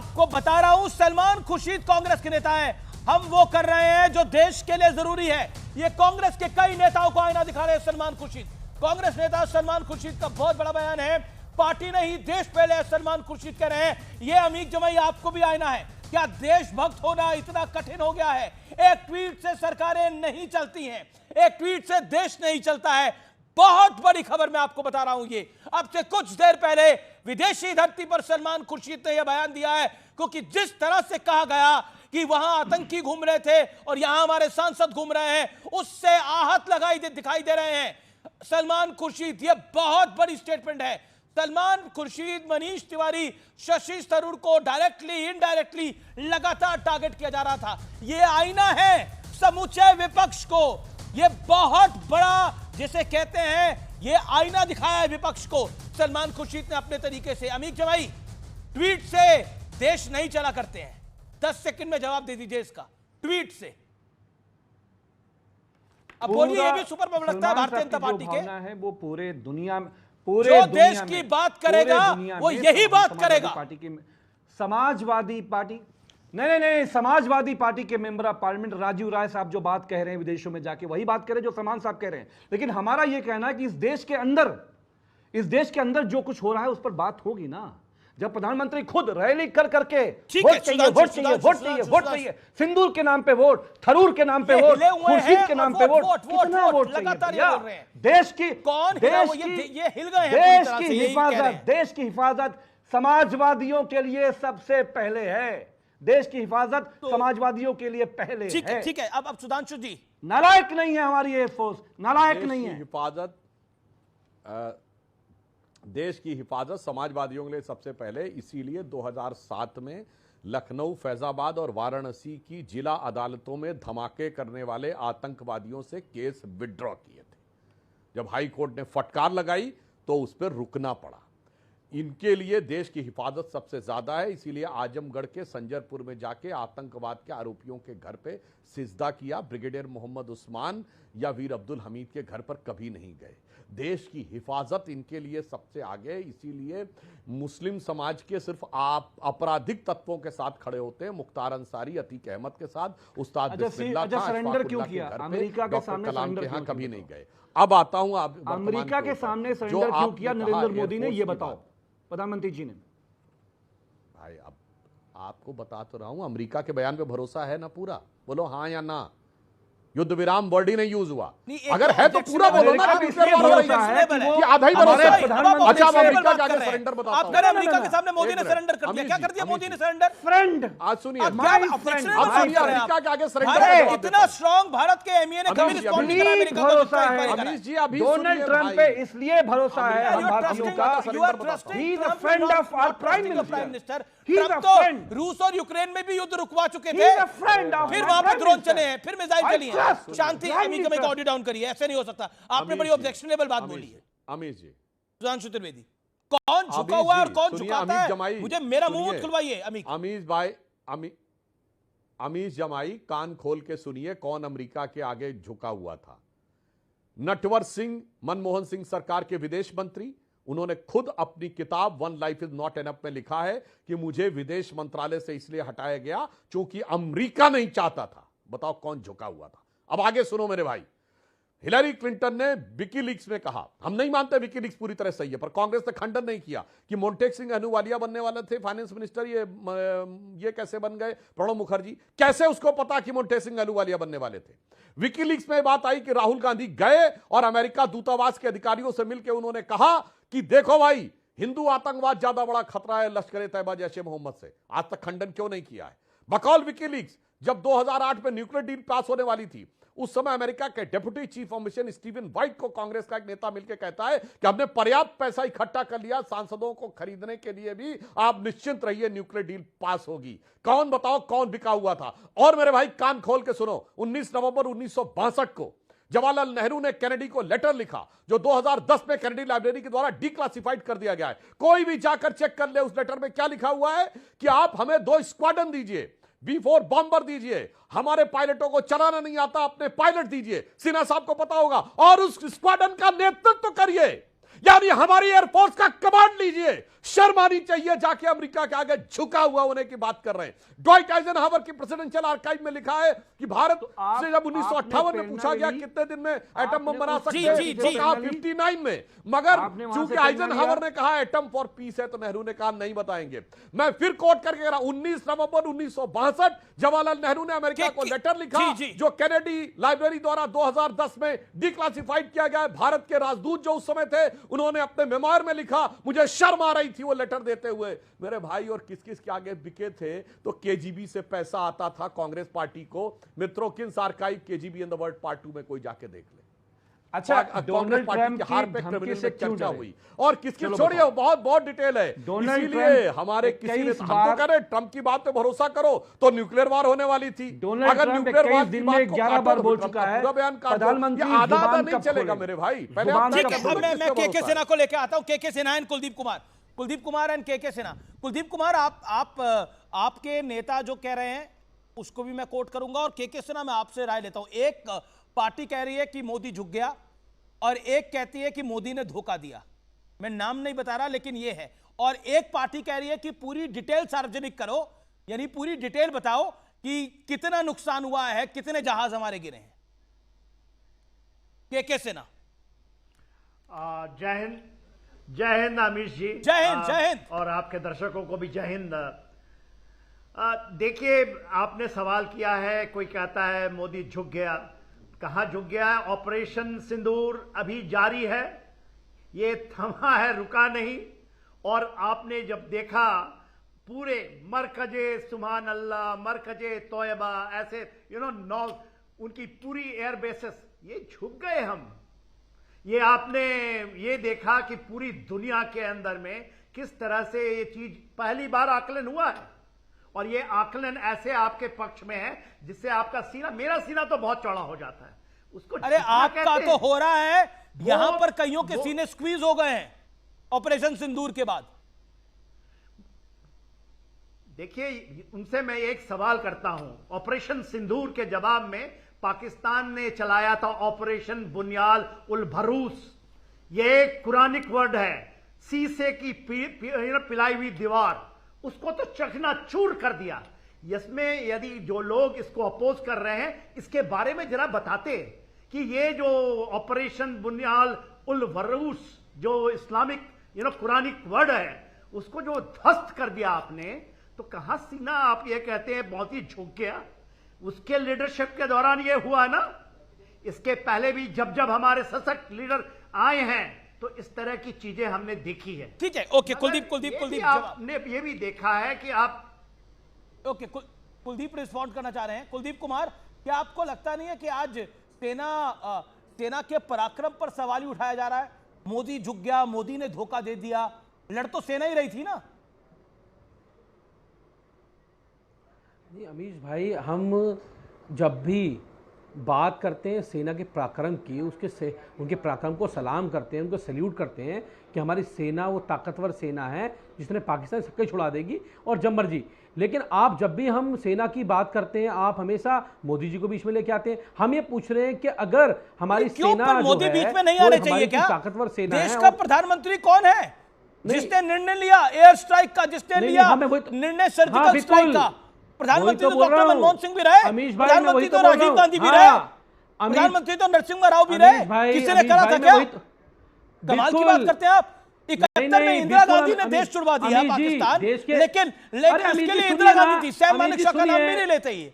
आपको बता रहा हूं, सलमान खुर्शीद कांग्रेस के नेता हैं। हम वो कर रहे हैं जो देश के लिए जरूरी है। ये कांग्रेस के कई नेताओं को आईना दिखा रहे हैं सलमान खुर्शीद। कांग्रेस नेता सलमान खुर्शीद का बहुत बड़ा बयान है, पार्टी नहीं देश पहले है। सलमान खुर्शीद कह रहे हैं ये अमीक जमाई आपको भी आईना है। क्या देशभक्त होना इतना कठिन हो गया है? एक ट्वीट से सरकारें नहीं चलती हैं, एक ट्वीट से देश नहीं चलता है। बहुत बड़ी खबर मैं आपको बता रहा हूं। ये अब से कुछ देर पहले विदेशी धरती पर सलमान खुर्शीद ने यह बयान दिया है, क्योंकि जिस तरह से कहा गया कि वहां आतंकी घूम रहे थे और यहां हमारे सांसद घूम रहे हैं, उससे आहत दिखाई दे रहे हैं सलमान खुर्शीद। यह बहुत बड़ी स्टेटमेंट है। सलमान खुर्शीद, मनीष तिवारी, शशि थरूर को डायरेक्टली इनडायरेक्टली लगातार टारगेट किया जा रहा था। यह आईना है समूचे विपक्ष को। यह बहुत बड़ा, जिसे कहते हैं, यह आईना दिखाया है विपक्ष को सलमान खुर्शीद ने अपने तरीके से। अमीक जमाई, ट्वीट से देश नहीं चला करते हैं। 10 सेकंड में जवाब दे दीजिए इसका, ट्वीट से। अब बोलिए, ये भी सुपर पावर लगता है भारतीय जनता पार्टी के है, वो पूरे दुनिया में, जो देश की बात करेगा वो यही बात करेगा। पार्टी की समाजवादी पार्टी नहीं, समाजवादी पार्टी के मेंबर ऑफ पार्लियामेंट राजीव राय साहब जो बात कह रहे हैं विदेशों में जाके, वही बात कह रहे हैं जो सलमान साहब कह रहे हैं। लेकिन हमारा यह कहना है कि इस देश के अंदर जो कुछ हो रहा है उस पर बात होगी ना। जब प्रधानमंत्री खुद रैली कर करके वोट चाहिए, सिंदूर के नाम पे वोट, थरूर के नाम पे वोट, खुर्शीद के नाम पे वोट, कितना वोट चाहिए? देश की देश की हिफाजत समाजवादियों के लिए सबसे पहले है। देश की हिफाजत समाजवादियों के लिए पहले है। ठीक है। अब सुधांशु जी, नालायक नहीं है हमारी एयरफोर्स, नालायक नहीं है। देश की हिफाजत समाजवादियों के लिए सबसे पहले, इसीलिए 2007 में लखनऊ, फैजाबाद और वाराणसी की जिला अदालतों में धमाके करने वाले आतंकवादियों से केस विड्रॉ किए थे। जब हाई कोर्ट ने फटकार लगाई तो उस पर रुकना पड़ा। इनके लिए देश की हिफाजत सबसे ज्यादा है, इसीलिए आजमगढ़ के संजरपुर में जाके आतंकवाद के आरोपियों के घर पे सिजदा किया। ब्रिगेडियर मोहम्मद उस्मान या वीर अब्दुल हमीद के घर पर कभी नहीं गए। देश की हिफाजत इनके लिए सबसे आगे, इसीलिए मुस्लिम समाज के सिर्फ आपराधिक तत्वों के साथ खड़े होते हैं। मुख्तार अंसारी, अतीक अहमद के साथ उस्ताद बिस्मिल्लाह खां, सरेंडर क्यों किया? अमेरिका के सामने कलाम के यहाँ कभी नहीं गए। अब आता हूं, अमेरिका के सामने सरेंडर क्यों किया नरेंद्र मोदी ने, ये बताओ प्रधानमंत्री जी ने। भाई अब आपको बता तो रहा हूं, अमेरिका के बयान पे भरोसा है ना पूरा? बोलो हाँ या ना। युद्ध विराम वर्ड ही नहीं यूज हुआ। अगर है तो पूरा बोलो ना। कि आधा ही भरोसा है। अच्छा, अमेरिका के आगे सरेंडर बताता हूं। आप कह रहे हैं अमेरिका के सामने मोदी ने सरेंडर कर दिया। क्या कर दिया मोदी ने सरेंडर? फ्रेंड, आज सुनिए, अमेरिका के आगे सरेंडर कितना स्ट्रांग भारत के एमईए ने कभी रिस्पॉन्ड नहीं करा अमेरिका का। भरोसा है अमीश जी, अभी डोनाल्ड ट्रंप पे इसलिए भरोसा है हम भारतीयों का। He is a friend of our prime minister. Trump तो रूस और यूक्रेन में भी युद्ध रुकवा चुके थे, फिर वहां पे ड्रोन चले हैं, फिर मिसाइल चली है। शांति, अमीक में ऑडियो डाउन करिए, ऐसे नहीं हो सकता। आपने बड़ी ऑब्जेक्शनेबल बात बोली है। अमीश जी, सुधांशु त्रिवेदी, कौन झुका हुआ है और कौन झुकाता है? मुझे मेरा मुंह खुलवाइए। अमीश भाई, अमीश जमाई, कान खोल के सुनिए, कौन अमेरिका के आगे झुका हुआ था? नटवर सिंह, मनमोहन सिंह सरकार के विदेश मंत्री। उन्होंने खुद अपनी किताब one life is not enough में लिखा है कि मुझे विदेश मंत्रालय से इसलिए हटाया गया क्योंकि अमेरिका नहीं चाहता था। बताओ कौन झुका हुआ था? अब आगे सुनो मेरे भाई। हिलरी क्लिंटन ने विकीलीक्स में कहा, हम नहीं मानते विकीलीक्स पूरी तरह सही है, पर कांग्रेस ने खंडन नहीं किया कि मोंटेक सिंह अहलूवालिया बनने वाले थे फाइनेंस मिनिस्टर। ये कैसे बन गए? प्रणब मुखर्जी, कैसे उसको पता कि मोंटेक सिंह अहलूवालिया बनने वाले थे? विकीलीक्स में बात आई कि राहुल गांधी गए और अमेरिका दूतावास के अधिकारियों से मिलकर उन्होंने कहा कि देखो भाई, हिंदू आतंकवाद ज्यादा बड़ा खतरा है लश्कर तैयबा जैश ए मोहम्मद से। आज तक खंडन क्यों नहीं किया है? बकौल विकीलीक्स, जब 2008 में न्यूक्लियर डील पास होने वाली थी, उस समय अमेरिका के deputy chief of mission Steven white को कांग्रेस का एक नेता मिलकर कहता है कि हमने पर्याप्त पैसा इकट्ठा कर लिया, सांसदों को खरीदने के लिए भी आप निश्चिंत रहिए, न्यूक्लियर डील पास होगी। कौन बताओ कौन बिका हुआ था? और मेरे भाई कान खोल के सुनो, 19 नवंबर 1962 को जवाहरलाल नेहरू ने कैनेडी को लेटर लिखा, जो 2010 में कैनेडी लाइब्रेरी के द्वारा डिक्लासिफाइड कर दिया गया है। कोई भी जाकर चेक कर ले, उस लेटर में क्या लिखा हुआ है कि आप हमें 2 स्क्वाड्रन दीजिए, B4 बॉम्बर दीजिए, हमारे पायलटों को चलाना नहीं आता, अपने पायलट दीजिए, सिन्हा साहब को पता होगा, और उस स्क्वाड्रन का नेतृत्व करिए, यानी हमारी एयरफोर्स का कमांड लीजिए। शर्म आनी चाहिए, जाके अमेरिका के आगे झुका हुआ होने की बात कर रहे हैं। ड्वाइट आइजनहावर की प्रेसिडेंशियल आर्काइव में लिखा है कि भारत से जब 1958 में पूछा गया कितने दिन में एटम बम बना सकते हैं, तो कहा 59 में। मगर चूंकि आइजनहावर ने कहा एटम फॉर पीस है, तो नेहरू ने कहा नहीं बताएंगे। मैं फिर कोट करके कह रहा हूं, 19 नवंबर 1962 जवाहरलाल नेहरू ने अमेरिका को लेटर लिखा, जो कैनेडी लाइब्रेरी द्वारा 2010 में डिक्लासिफाइड किया गया है। भारत के राजदूत जो उस समय थे, उन्होंने अपने मेमोयर में लिखा, मुझे शर्म आ रही थी वो लेटर देते हुए। मेरे भाई और किस किस के आगे बिके थे, तो केजीबी से पैसा आता था कांग्रेस पार्टी को। मित्रों, Keynes archive KGB in the world part 2 में कोई जाके देख ले। अच्छा, डोनाल्ड ट्रंप की हार पे क्रिमिनल से चर्चा हुई और किसकी, छोड़िए बहुत बहुत डिटेल है। इसीलिए हमारे किसी ने, हम तो कह रहे ट्रंप की बात पे भरोसा करो तो न्यूक्लियर वार होने वाली थी। अगर न्यूक्लियर वार दिन में 11 बार बोल चुका है, प्रधानमंत्री आधा नहीं चलेगा मेरे भाई। पहले मैं केके सिन्हा को लेकर आता हूं। K K Sinha and Kuldeep Kumar and K K Sinha. Kuldeep Kumar, आपके नेता जो कह रहे हैं उसको भी मैं कोट करूंगा, और केके सिन्हा मैं आपसे राय लेता हूं। एक पार्टी कह रही है कि मोदी झुक गया और एक कहती है कि मोदी ने धोखा दिया। मैं नाम नहीं बता रहा, लेकिन यह है। और एक पार्टी कह रही है कि पूरी डिटेल सार्वजनिक करो, यानी पूरी डिटेल बताओ कि कितना नुकसान हुआ है, कितने जहाज हमारे गिरे हैं। केके सिन्हा। जय हिंद अमीश जी। जय हिंद। और आपके दर्शकों को भी जय हिंद। देखिए, आपने सवाल किया है, कोई कहता है मोदी झुक गया। कहां झुक गया है? ऑपरेशन सिंदूर अभी जारी है, ये थमा है, रुका नहीं। और आपने जब देखा पूरे मरकजे सुभान अल्लाह, मरकजे तोयबा, ऐसे नौ उनकी पूरी एयर बेसेस, ये झुक गए हम। ये आपने ये देखा कि पूरी दुनिया के अंदर में किस तरह से ये चीज पहली बार आकलन हुआ है, और ये आकलन ऐसे आपके पक्ष में है जिससे आपका सीना, मेरा सीना तो बहुत चौड़ा हो जाता है उसको। अरे आपका तो हो रहा है, यहां पर कईयों के सीने स्क्वीज हो गए हैं ऑपरेशन सिंदूर के बाद। देखिए, उनसे मैं एक सवाल करता हूं। ऑपरेशन सिंदूर के जवाब में पाकिस्तान ने चलाया था ऑपरेशन बुनियाल उल भरूस। यह एक कुरानिक वर्ड है, शीशे की पिलाई हुई दीवार, उसको तो चकनाचूर कर दिया। इसमें यदि जो लोग इसको अपोज कर रहे हैं, इसके बारे में जरा बताते कि ये जो ऑपरेशन बुनियाल उल भरूस, जो इस्लामिक कुरानिक वर्ड है, उसको जो ध्वस्त कर दिया आपने, तो कहां सीना आप ये कहते हैं बहुत ही झुक गया। उसके लीडरशिप के दौरान ये हुआ ना। इसके पहले भी जब जब हमारे सशक्त लीडर आए हैं, तो इस तरह की चीजें हमने देखी है। ठीक है, ओके। कुलदीप आपने ये भी देखा है कि आप, ओके, कुलदीप रिस्पॉन्ड करना चाह रहे हैं। कुलदीप कुमार, क्या आपको लगता नहीं है कि आज सेना के पराक्रम पर सवाल ही उठाया जा रहा है? मोदी झुक गया, मोदी ने धोखा दे दिया, लड़ तो सेना ही रही थी ना। अमीश भाई, हम जब भी बात करते हैं सेना के पराक्रम की, उनके पराक्रम को सलाम करते हैं, उनको सैल्यूट करते हैं कि हमारी सेना वो ताकतवर सेना है जिसने पाकिस्तान सबके छुड़ा देगी और जब मर्जी। लेकिन आप जब भी हम सेना की बात करते हैं, आप हमेशा मोदी जी को बीच में लेके आते हैं। हम ये पूछ रहे हैं कि अगर हमारी सेना मोदी बीच में नहीं आने चाहिए क्या? ताकतवर सेना है। देश का प्रधानमंत्री कौन है जिसने निर्णय लिया एयर स्ट्राइक का, जिसने लिया निर्णय सर्जिकल स्ट्राइक का? प्रधानमंत्री तो डॉक्टर मनमोहन सिंह भी रहे, प्रधानमंत्री तो राजीव गांधी भी रहे, प्रधानमंत्री तो नरसिम्हा राव भी रहे। किसी ने करा था क्या? कमाल की बात करते हैं आप। 71 में इंदिरा गांधी ने देश छुड़वा दिया पाकिस्तान, लेकिन उसके लिए इंदिरा गांधी थी, सैम मानेकशॉ का नाम भी नहीं लेते। ये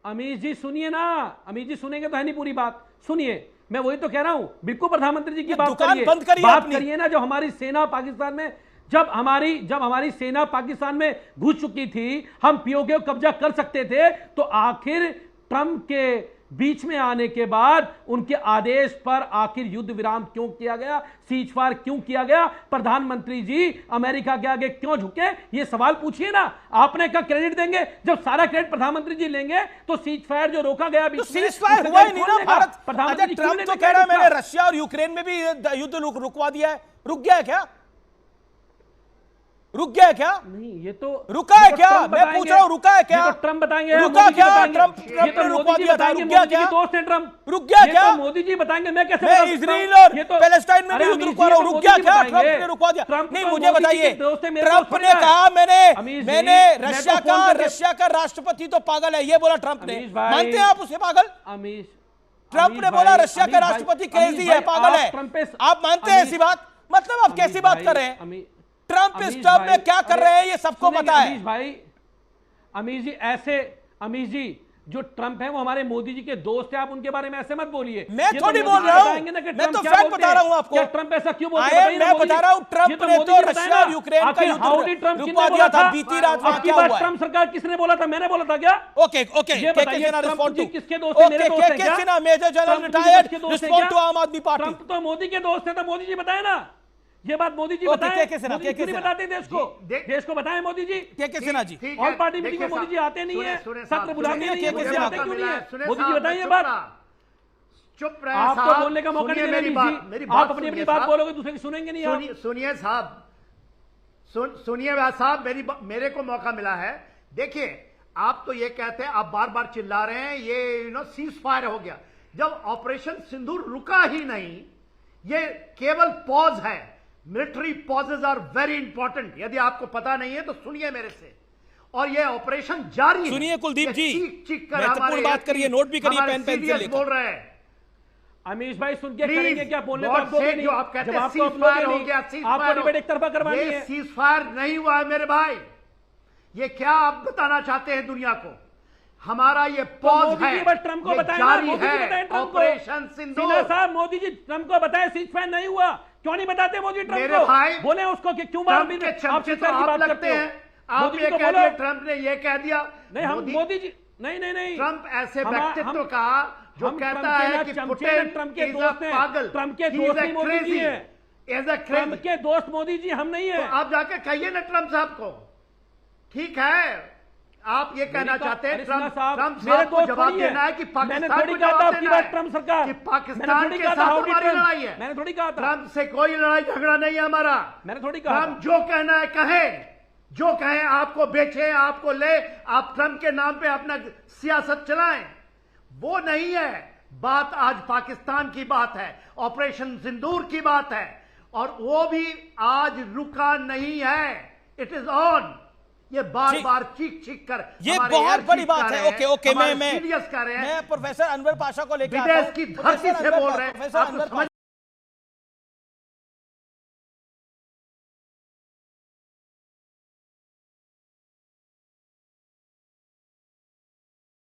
अमीश जी सुनिए ना, अमीश जी सुनेंगे तो है नहीं पूरी बात, सुनिए। मैं वही तो कह रहा हूं, बिल्कुल प्रधानमंत्री जी की बात करिए ना। जो हमारी सेना पाकिस्तान में, जब हमारी सेना पाकिस्तान में घुस चुकी थी, हम पीओके को कब्जा कर सकते थे, तो आखिर ट्रंप के बीच में आने के बाद उनके आदेश पर आखिर युद्ध विराम क्यों किया गया, सीजफायर क्यों किया गया? प्रधानमंत्री जी अमेरिका के आगे क्यों झुके? ये सवाल पूछिए ना। आपने क्या क्रेडिट देंगे? जब सारा क्रेडिट प्रधानमंत्री जी लेंगे तो सीजफायर जो रोका गया, तो सीजफायर हुआ ही नहीं ना। भारत, प्रधानमंत्री ट्रंप तो कह रहा है मैंने रशिया और यूक्रेन में भी युद्ध रुकवा दिया है, रुक गया है क्या? रुक गया है क्या? नहीं, ये तो रुका है ये तो क्या? ट्रम्प मैं पूछ रहा हूं, रुका है क्या? ये तो ट्रम्प बताएंगे, रुका मोदी जी क्या? बताएंगे। ट्रम्प ये तो ने रुकवा मोदी जी दिया था, बताएंगे, रुक गया मोदी जी क्या? के दोस्त हैं ट्रम्प। रुक गया ये क्या? तो मोदी जी बताएंगे, मैं कैसे मैं बता सकता हूं? इजराइल और ये तो- पैलेस्टाइन में भी अरे युद्ध अमीश रुकवा जी, रहा हूं, ये तो रुक मोदी गया जी क्या? बताएंगे। ट्रम्प ने रुकवा दिया। ट्रम्प नहीं, तो मुझे मोदी जी बताइए, के दोस्त हैं, मेरे ट्रम्प दोस्त ने हैं। कहा अमीश जी, मैंने मैं तो रशिया फोन करके- रशिया का राष्ट्रपति तो पागल है, ये बोला ट्रम्प ने। अमीश भाई- मानते हैं आप उसे पागल? अमीश ट्रम्प अमीश ने बोला भाई- रशिया का अमीश भाई- राष्ट्रपति अमीश क्रेजी भाई, है, पागल आप है। ट्रम्प पे- आप मानते हैं अमीश- ऐसी बात? मतलब आप कैसी बात कर रहे हैं? ट्रम्प इस टर्म में क्या कर रहे हैं ये सबको पता है। अमीश भाई, अमीश जी, ऐसे अमीश जी जो ट्रम्प है वो हमारे मोदी जी के दोस्त हैं, आप उनके बारे में ऐसे मत बोलिए। मैं ये थोड़ी तो बोल मोदी रहा जी हूं, बताएंगे ना कि मैं ट्रम्प तो क्या फैक्ट बोलते बता हैं। रहा हूं आपको। क्या ट्रम्प ऐसा क्यों बोलते हैं? आए, बताइए ना मैं मोदी बता जी। रहा हूं, ट्रम्प ये ने तो मोदी जी बताए रशिया ना। और यूक्रेन का आखिर युद्ध हाउडी ट्रम्प रुकवा किसने दिया बोला था, बीती रात वहां आपकी क्या बात हुआ है? ट्रम्प सरकार किसने बोला था? मैंने बोला था क्या? ओके ओके, ये के बताइए, सिन्हा ट्रम्प रिस्पॉन्ड जी टू। किसके दोस्त हैं? मेरे दोस्त हैं के क्या? Sinha major general Trump ji retired, किसके दोस्त हैं रिस्पॉन्ड टू क्या? आम आदमी पार्टी। ट्रम्प तो मोदी के दोस्त हैं, तो मोदी जी बताए ना। ये बात मोदी जी ओके, बताएं। के सिन्हा, मोदी जी के क्यों नहीं सिन्हा। बताते देश को? देश को बताएं मोदी जी। के सिन्हा जी, ठीक ऑल है, पार्टी मीटिंग में देखिए मोदी जी साहब, आते नहीं है, सुने सत्र साहब, बुलाते सुने, नहीं है, के मोदी जी सिन्हा आते क्यों नहीं है? सुने मोदी जी साहब, बताइए मैं बात। चुप रहे आप साहब, तो बोलने का मौका नहीं सुनिए दे मेरी रहे बात, मेरी जी। बात आप अपनी सुनिए अपनी बात साहब। बोलोगे, दूसरे की सुनेंगे नहीं आप। सुनिए साहब, सुनिए साहब, मेरे को मौका मिला है। देखिए, आप तो ये कहते हैं, आप बार बार चिल्ला रहे हैं ये सीज फायर हो गया, जब ऑपरेशन सिंदूर रुका ही नहीं, ये केवल पॉज है। Military pauses are very important. यदि आपको पता नहीं है तो सुनिए मेरे से। और ये ऑपरेशन जारी है। सुनिए कुलदीप ये जी, चीख कर महत्वपूर्ण हमारे बात करिए, नोट भी करिए हमारे पेन पेंसिल सीरियस लेकर। बोल रहे हैं। अमीश भाई सुन के Please, करेंगे क्या? बोलने तो God आप दोगे sake, नहीं। जो आप कहते जब हैं आपको सीज आप लोगे फायर हो नहीं, गया, सीज आपको फायर डिबेट एक तरफा करवानी ये है। सीज फायर नहीं हुआ है मेरे भाई। ये क्या आप बताना चाहते हैं दुनिया को? हमारा ये पॉज मोदी है, जी बस ट्रम्प को ये बताएं ना, जारी मोदी जी है, बताएं ट्रम्प को। ऑपरेशन सिन्हा सिंदूर। साहब, मोदी जी ट्रम्प को बताएं सीज फायर नहीं हुआ। क्यों नहीं बताते मोदी ट्रम्प मेरे को? भाई, बोले उसको कि क्यों ट्रम्प बार के आप चमचे सीज तो फायर की आप बात लगते करते हो? हैं। आप मोदी ये जी को कह बोलो। दिया, ट्रम्प ने ये कह दिया। नहीं, हम मोदी जी नहीं ट्रम्प ऐसे हम- व्यक्तित्व हम- का जो हम कहता ट्रम्प के है ना कि चमचे ना ट्रम्प के पुतिन दोस्त इज अ हैं। पागल, ट्रम्प के he is दोस्त a नहीं मोदी जी crazy, हैं। is a Trump crazy। के दोस्त मोदी जी हम नहीं तो है। आप जाके कहिए ना ट्रम्प साहब को। ठीक है, आप ये कहना चाहते हैं ट्रम्प मेरे साहब को दोस्त जवाब थोड़ी है। देना है कि मैंने पाकिस्तान थोड़ी को कहा था जवाब आपकी देना बात है ट्रम्प सरकार। कि मैंने पाकिस्तान थोड़ी के कहा था साथ हाउडी हमारी ट्रम्प। लड़ाई है। मैंने थोड़ी कहा था। ट्रम्प से कोई लड़ाई झगड़ा नहीं है हमारा। मैंने थोड़ी कहा ट्रम्प जो कहना है कहे, जो कहे, आपको बेचे, आपको ले, आप ट्रम्प के नाम पे अपना सियासत चलाएं, वो नहीं है बात। आज पाकिस्तान की बात है, ऑपरेशन सिंदूर की बात है, और वो भी आज रुका नहीं है। It is on. ये बार बार चीख कर ये हमारे बहुत एयर बड़ी चीफ बात कह है। रहे हैं, ओके ओके, हमारे मैं सीरियस कर रहे हैं। मैं प्रोफेसर अनवर पाशा को लेकर विदेश की धरती से बोल रहे हैं। प्रोफेसर आपको अनवर समझ